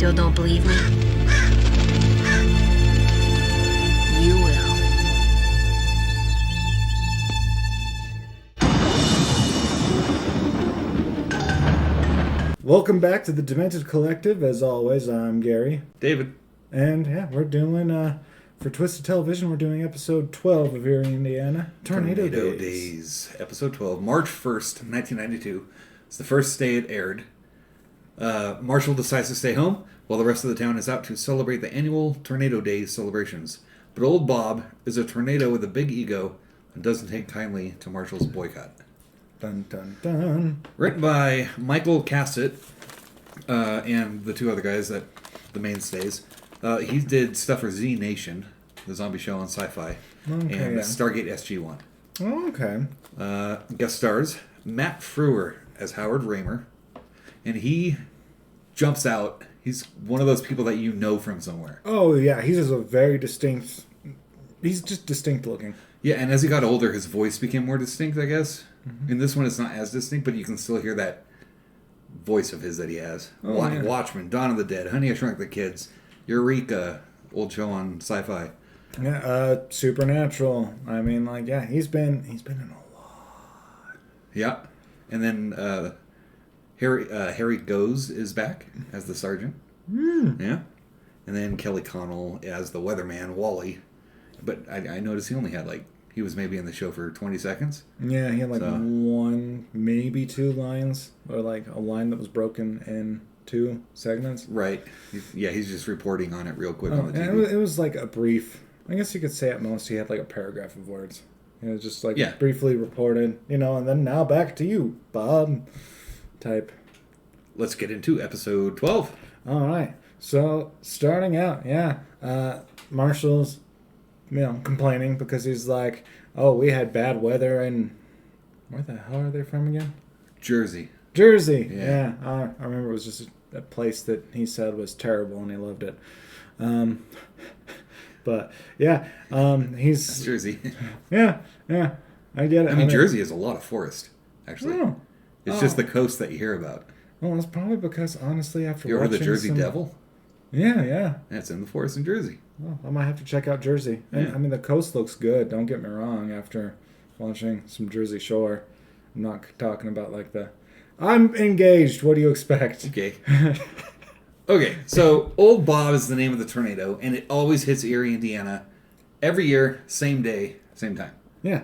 Still don't believe me? You will. Welcome back to the Demented Collective. As always, I'm Gary. David. And yeah, we're doing, for Twisted Television, we're doing episode 12 of Eerie, Indiana. Tornado Days. Episode 12, March 1st, 1992. It's the first day it aired. Marshall decides to stay home while the rest of the town is out to celebrate the annual Tornado Days celebrations. But old Bob is a tornado with a big ego and doesn't take kindly to Marshall's boycott. Dun, dun, dun. Written by Michael Cassett and the two other guys, that the mainstays. He did stuff for Z Nation, the zombie show on Sci-Fi, and Stargate SG-1. Oh, okay. Guest stars Matt Frewer as Howard Raymer, and he jumps out. He's one of those people that you know from somewhere. Oh, yeah. He's just a very distinct... He's just distinct looking. Yeah, and as he got older, his voice became more distinct, I guess. Mm-hmm. In this one, it's not as distinct, but you can still hear that voice of his that he has. Oh, yeah. Watchmen, Dawn of the Dead, Honey, I Shrunk the Kids, Eureka, old show on Sci-Fi. Yeah, Supernatural. I mean, like, yeah, he's been in a lot. Yeah, and then Harry Goes is back as the sergeant. Yeah, and then Kelly Connell as the weatherman Wally. But I noticed he only had he was maybe in the show for 20 seconds. Yeah, he had one, maybe two lines, or a line that was broken in two segments. Right. He's just reporting on it real quick on the TV. And it was like a brief, I guess you could say at most he had a paragraph of words. It was just briefly reported, and then now back to you, Bob, type. Let's get into episode 12. All right. So, starting out, Marshall's complaining because he's like, oh, we had bad weather and where the hell are they from again? Jersey. Yeah. I remember it was just a place that he said was terrible and he loved it. But yeah, he's... That's Jersey. Yeah, I get it. I mean, Jersey has a lot of forest, actually. Oh. It's just the coast that you hear about. Well, it's probably because, honestly, after you watching ever the Jersey Devil? Yeah. It's in the forest in Jersey. Well, I might have to check out Jersey. And, Yeah. I mean, the coast looks good. Don't get me wrong. After watching some Jersey Shore, I'm not talking about I'm engaged. What do you expect? Okay. Okay, so Old Bob is the name of the tornado, and it always hits Eerie, Indiana, every year, same day, same time. Yeah.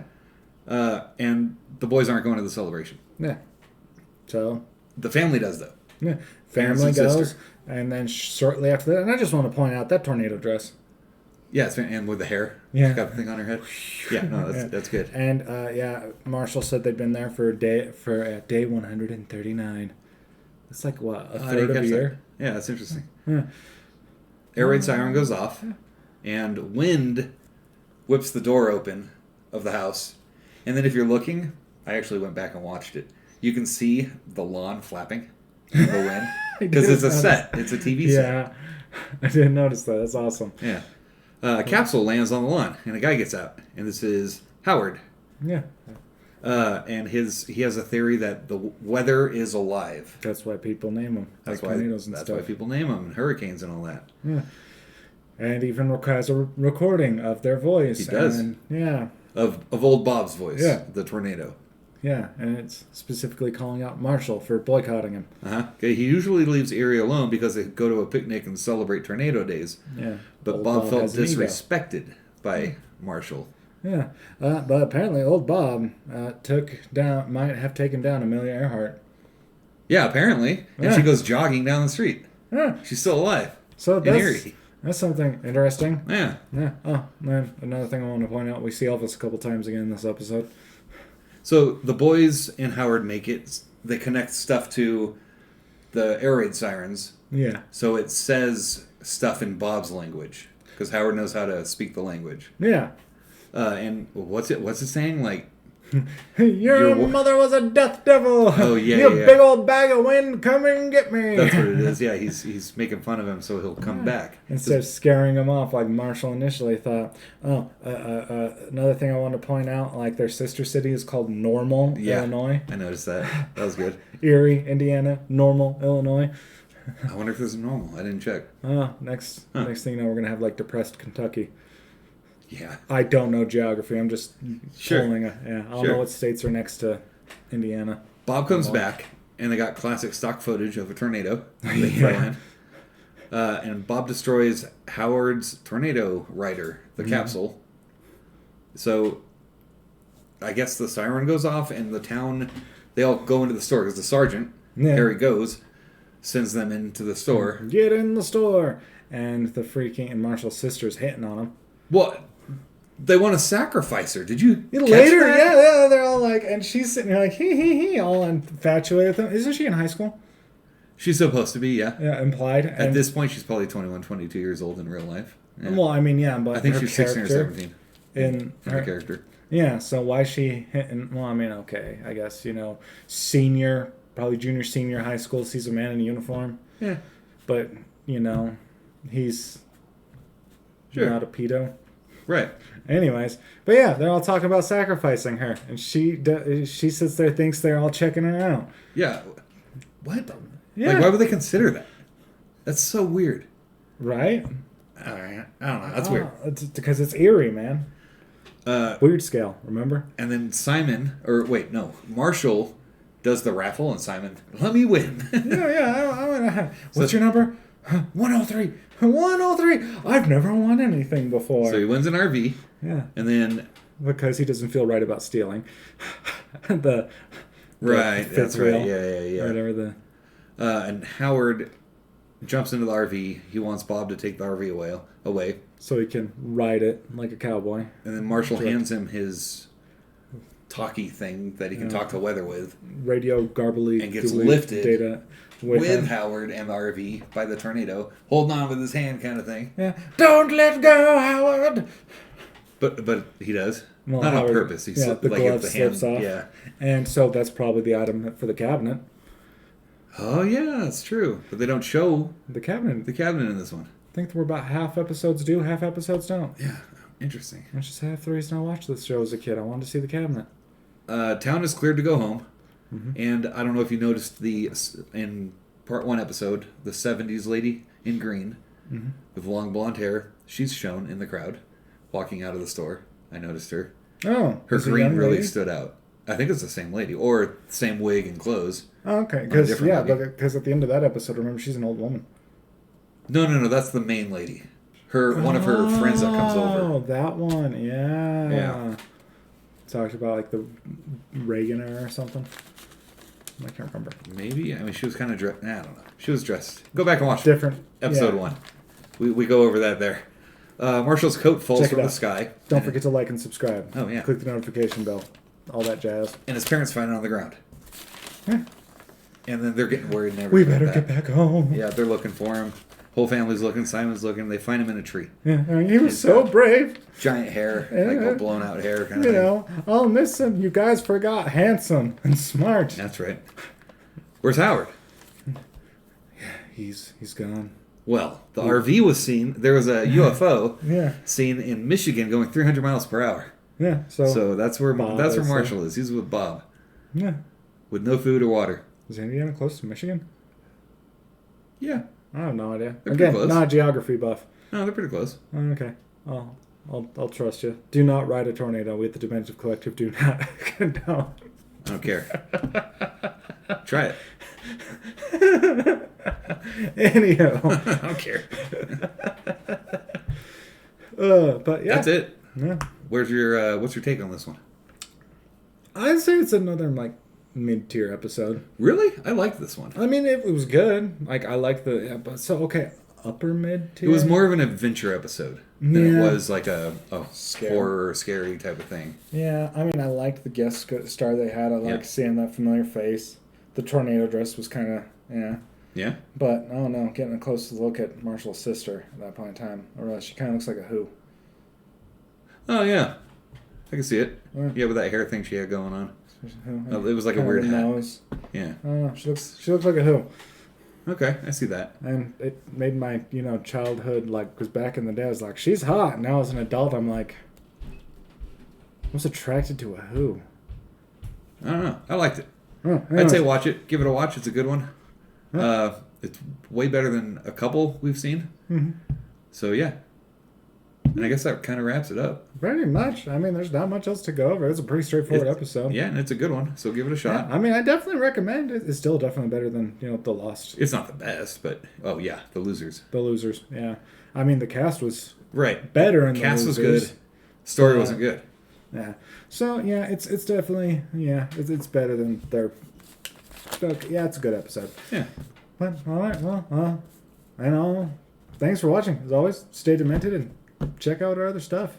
And the boys aren't going to the celebration. Yeah. So? The family does, though. Yeah. Family goes, and then shortly after that, and I just want to point out that tornado dress. Yeah, and with the hair. Yeah. She's got the thing on her head. Yeah, no, that's good. And, Marshall said they'd been there for day 139. It's a third of a year? That? Yeah, that's interesting. Yeah. Air raid siren goes off, and wind whips the door open of the house. And then if you're looking, I actually went back and watched it. You can see the lawn flapping in the wind. Because it's a set. It's a TV set. Yeah. I didn't notice that. That's awesome. Yeah. A capsule lands on the lawn, and a guy gets out. And this is Howard. Yeah. And he has a theory that the weather is alive. That's why people name them. That's tornadoes and that's stuff. why people name them, and hurricanes and all that. Yeah. And even has a recording of their voice. He does. And, yeah. Of Old Bob's voice. Yeah. The tornado. Yeah, and it's specifically calling out Marshall for boycotting him. Okay, he usually leaves Eerie alone because they go to a picnic and celebrate Tornado Days. Yeah. But Bob felt disrespected by Marshall. Yeah, but apparently old Bob might have taken down Amelia Earhart. Yeah, apparently. And she goes jogging down the street. Yeah. She's still alive. So in Eerie. That's something interesting. Yeah. Yeah. Oh, man, another thing I want to point out, we see Elvis a couple times again in this episode. So the boys and Howard make it. They connect stuff to the air raid sirens. Yeah. So it says stuff in Bob's language because Howard knows how to speak the language. Yeah. And what's it saying? Your mother was a death devil. Oh yeah, you big old bag of wind, come and get me. That's what it is. Yeah, he's making fun of him, so he'll come back instead of scaring him off like Marshall initially thought. Another thing I want to point out, their sister city is called Normal, Illinois. I noticed that. That was good. Eerie, Indiana, Normal, Illinois. I wonder if this is normal. I didn't check. Oh, next thing you know, we're gonna have like depressed Kentucky. Yeah. I don't know geography. I'm just Sure. pulling I don't know what states are next to Indiana. Bob comes back, and they got classic stock footage of a tornado. They throw in. And Bob destroys Howard's tornado rider, the capsule. So, I guess the siren goes off, and the town, they all go into the store, because the sergeant, Harry goes, sends them into the store. Get in the store! And the freaking, and Marshall's sister's hitting on him. Well, they want to sacrifice her. Did you Later, catch that? yeah, they're all like, and she's sitting there like, hee, all infatuated with him. Isn't she in high school? She's supposed to be, yeah. Yeah, implied. At this point, she's probably 21, 22 years old in real life. Yeah. Well, I mean, yeah, but I think her she's 16 or 17 in her character. Yeah, so why is she hitting? Well, I mean, okay, I guess, senior, probably junior, senior high school, sees a man in a uniform. Yeah. But, he's not a pedo. Right. Anyways, but yeah, they're all talking about sacrificing her, and she sits there, thinks they're all checking her out. Yeah. What? Yeah. Like, why would they consider that? That's so weird. Right? I don't know. That's weird. It's because it's Eerie, man. Weird scale, remember? And then Marshall does the raffle, and Simon, let me win. Yeah. What's your number? 103. 103. I've never won anything before. So he wins an RV. Yeah. And then... Because he doesn't feel right about stealing. the That's wheel, right. Yeah. Whatever and Howard jumps into the RV. He wants Bob to take the RV away. So he can ride it like a cowboy. And then Marshall hands him his talkie thing that he can talk to weather with. Radio garbly. And gets lifted data with Howard and the RV by the tornado, holding on with his hand kind of thing. Yeah. Don't let go, Howard! But he does. Well, Not Howard, on purpose. He the glove slips off. Yeah. And so that's probably the item for the cabinet. Oh, yeah, that's true. But they don't show The cabinet. the cabinet in this one. I think we're about half episodes do, half episodes don't. Yeah, interesting. That's just half the reason I watched this show as a kid. I wanted to see the cabinet. Town is cleared to go home. Mm-hmm. And I don't know if you noticed in part 1 episode, the 70s lady in green with long blonde hair, she's shown in the crowd walking out of the store. I noticed her. Oh. Her is it a green young really lady? stood out. I think it's the same lady, or same wig and clothes. Oh, okay. different lady. Because at the end of that episode, remember, she's an old woman. No, that's the main lady. One of her friends that comes over. Oh, that one. Yeah. Yeah. Talked about like the Reagan era or something. I can't remember. Maybe. I mean, she was kind of dressed. I don't know. She was dressed. Go back and watch Different. episode 1. We go over that there. Marshall's coat falls Check it from the out. sky. Don't forget to like and subscribe. Oh, yeah. Click the notification bell. All that jazz. And his parents find it on the ground. Yeah. And then they're getting worried and We everything. better get back home. Yeah, they're looking for him. Whole family's looking. Simon's looking. They find him in a tree. Yeah. I mean, he was so brave. Giant hair, like all blown out hair kind of You thing. know, I'll miss him. You guys forgot. Handsome and smart. That's right. Where's Howard? He's gone. Well, the RV was seen. There was a UFO Yeah. seen in Michigan going 300 miles per hour. Yeah. So that's where Bob that's where is, Marshall is. He's with Bob, Yeah. with no food or water. Is Indiana close to Michigan? Yeah. I have no idea. They're pretty Again, close. not a geography buff. No, they're pretty close. Okay. I'll trust you. Do not ride a tornado. We at the Dimensive Collective do not condone. I don't care. Try it. Anyhow. I don't care. But yeah. That's it. Yeah. What's your take on this one? I'd say it's another like mid-tier episode. Really? I liked this one. I mean, it was good. Like I like the but so okay, upper mid-tier. It was more of an adventure episode than it Yeah. was like a Scary. horror, scary type of thing. Yeah, I mean, I liked the guest star they had. I liked seeing that familiar face. The tornado dress was kind of Yeah? But I don't know, getting a close look at Marshall's sister at that point in time, I realized she kind of looks like a Who. Oh, yeah. I can see it. Yeah. Yeah, with that hair thing she had going on. Who. Oh, it was like a Kinda weird the hat. nose. Yeah. I don't know. She looks like a Who. Okay, I see that. And it made my, childhood, like, because back in the day, I was like, she's hot. Now as an adult, I'm like, I was attracted to a Who. I don't know. I liked it. Oh, I'd say watch it. Give it a watch. It's a good one. It's way better than a couple we've seen. Mm-hmm. So yeah. And I guess that kind of wraps it up. Pretty much. I mean, there's not much else to go over. It's a pretty straightforward episode. Yeah, and it's a good one. So give it a shot. Yeah, I mean, I definitely recommend it. It's still definitely better than, The Lost. It's not the best, but oh yeah, The Losers. The Losers, yeah. I mean, the cast was Right. better in Cast The was Losers. good. Story wasn't good. Yeah. So, yeah, it's definitely, it's better than their... Yeah, it's a good episode. Yeah. But, all right, well, thanks for watching. As always, stay demented and check out our other stuff.